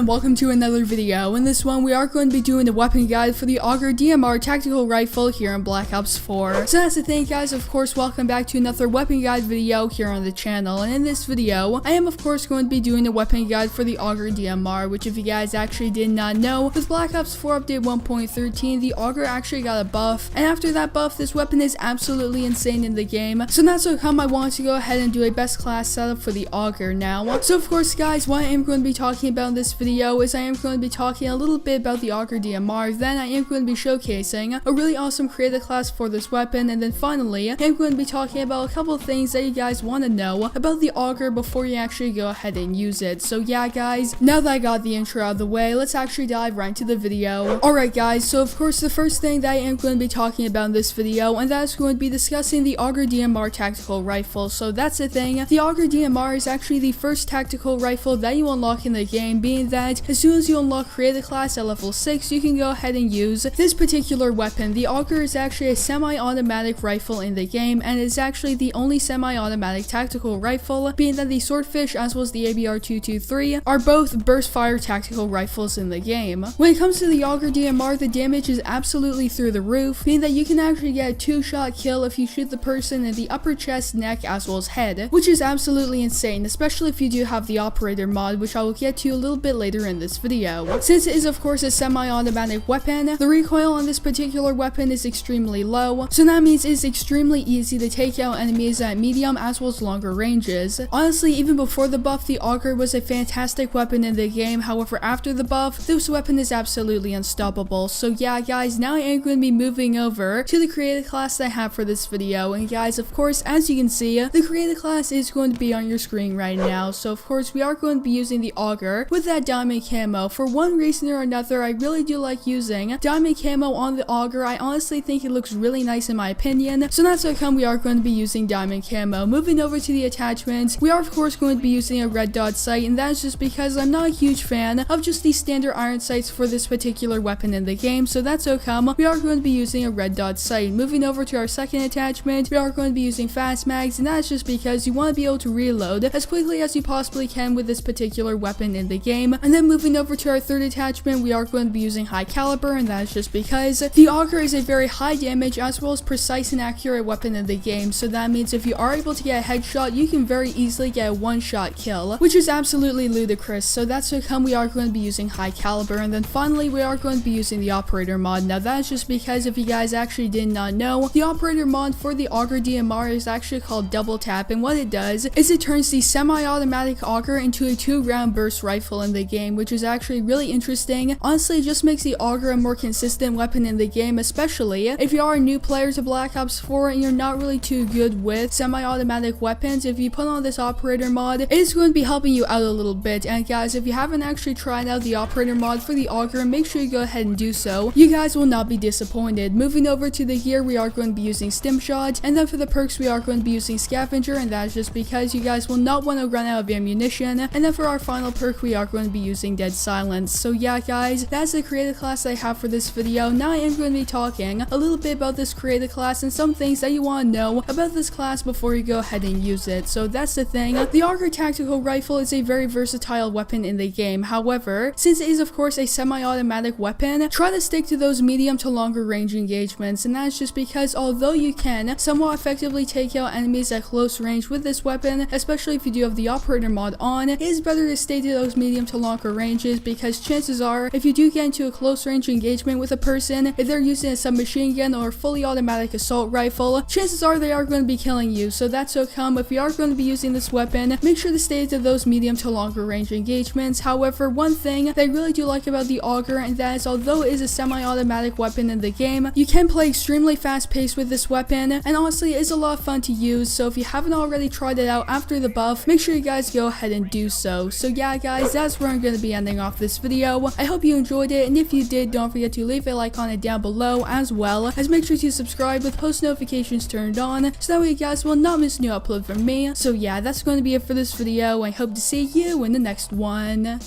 and welcome to another video. In this one, we are going to be doing the weapon guide for the AUGER-DMR tactical rifle here in Black Ops 4. So that's the thing, guys. Of course, welcome back to another weapon guide video here on the channel. And in this video, I am of course going to be doing the weapon guide for the AUGER-DMR, which if you guys actually did not know, with Black Ops 4 update 1.13, the AUGER actually got a buff. And after that buff, this weapon is absolutely insane in the game. So that's how come I wanted to go ahead and do a best class setup for the AUGER now. So of course, guys, what I am going to be talking about in this video is I am going to be talking a little bit about the AUGER-DMR, then I am going to be showcasing a really awesome creative class for this weapon, and then finally, I am going to be talking about a couple of things that you guys want to know about the AUGER before you actually go ahead and use it. So yeah, guys, now that I got the intro out of the way, let's actually dive right into the video. Alright guys, so of course the first thing that I am going to be talking about in this video, and that is going to be discussing the AUGER-DMR tactical rifle. So that's the thing, the AUGER-DMR is actually the first tactical rifle that you unlock in the game, being that as soon as you unlock creative class at level 6, you can go ahead and use this particular weapon. The AUGER is actually a semi-automatic rifle in the game, and is actually the only semi-automatic tactical rifle, being that the Swordfish as well as the ABR-223 are both burst fire tactical rifles in the game. When it comes to the AUGER-DMR, the damage is absolutely through the roof, being that you can actually get a 2-shot kill if you shoot the person in the upper chest, neck, as well as head, which is absolutely insane, especially if you do have the operator mod, which I will get to a little bit later in this video. Since it is of course a semi-automatic weapon, the recoil on this particular weapon is extremely low, so that means it's extremely easy to take out enemies at medium as well as longer ranges. Honestly, even before the buff, the AUGER was a fantastic weapon in the game. However, after the buff, this weapon is absolutely unstoppable. So yeah, guys, now I am going to be moving over to the creative class that I have for this video, and guys, of course, as you can see, the creative class is going to be on your screen right now. So of course, we are going to be using the AUGER with that diamond camo. For one reason or another, I really do like using diamond camo on the AUGER. I honestly think it looks really nice in my opinion, so that's how come we are going to be using diamond camo. Moving over to the attachments, we are of course going to be using a red dot sight, and that is just because I'm not a huge fan of just the standard iron sights for this particular weapon in the game, so that's how come we are going to be using a red dot sight. Moving over to our second attachment, we are going to be using fast mags, and that's just because you want to be able to reload as quickly as you possibly can with this particular weapon in the game. And then moving over to our third attachment, we are going to be using high caliber, and that is just because the AUGER is a very high damage as well as precise and accurate weapon in the game, so that means if you are able to get a headshot, you can very easily get a one-shot kill, which is absolutely ludicrous. So that's how come we are going to be using high caliber. And then finally, we are going to be using the operator mod. Now that is just because if you guys actually did not know, the operator mod for the AUGER-DMR is actually called double tap, and what it does is it turns the semi-automatic AUGER into a 2-round burst rifle in the game, which is actually really interesting. Honestly, it just makes the AUGER a more consistent weapon in the game, especially if you are a new player to Black Ops 4 and you're not really too good with semi-automatic weapons. If you put on this operator mod, it is going to be helping you out a little bit. And guys, if you haven't actually tried out the operator mod for the AUGER, make sure you go ahead and do so. You guys will not be disappointed. Moving over to the gear, we are going to be using stim shot, and then for the perks, we are going to be using scavenger, and that is just because you guys will not want to run out of ammunition. And then for our final perk, we are going to be using dead silence. So yeah, guys, that's the creative class I have for this video. Now I am going to be talking a little bit about this creative class and some things that you want to know about this class before you go ahead and use it. So that's the thing, the AUGER tactical rifle is a very versatile weapon in the game. However, since it is of course a semi-automatic weapon, try to stick to those medium to longer range engagements, and that's just because although you can somewhat effectively take out enemies at close range with this weapon, especially if you do have the operator mod on, it is better to stay to those medium to longer ranges, because chances are if you do get into a close range engagement with a person, if they're using a submachine gun or fully automatic assault rifle, chances are they are going to be killing you. So that's how come if you are going to be using this weapon, make sure to stay to those medium to longer range engagements. However, one thing that I really do like about the AUGER, and that is although it is a semi-automatic weapon in the game, you can play extremely fast paced with this weapon, and honestly it is a lot of fun to use. So if you haven't already tried it out after the buff, make sure you guys go ahead and do so. So yeah, guys, that's where I'm going to be ending off this video. I hope you enjoyed it, and if you did, don't forget to leave a like on it down below, as well as make sure to subscribe with post notifications turned on, so that way you guys will not miss a new upload from me. So yeah, that's going to be it for this video. I hope to see you in the next one.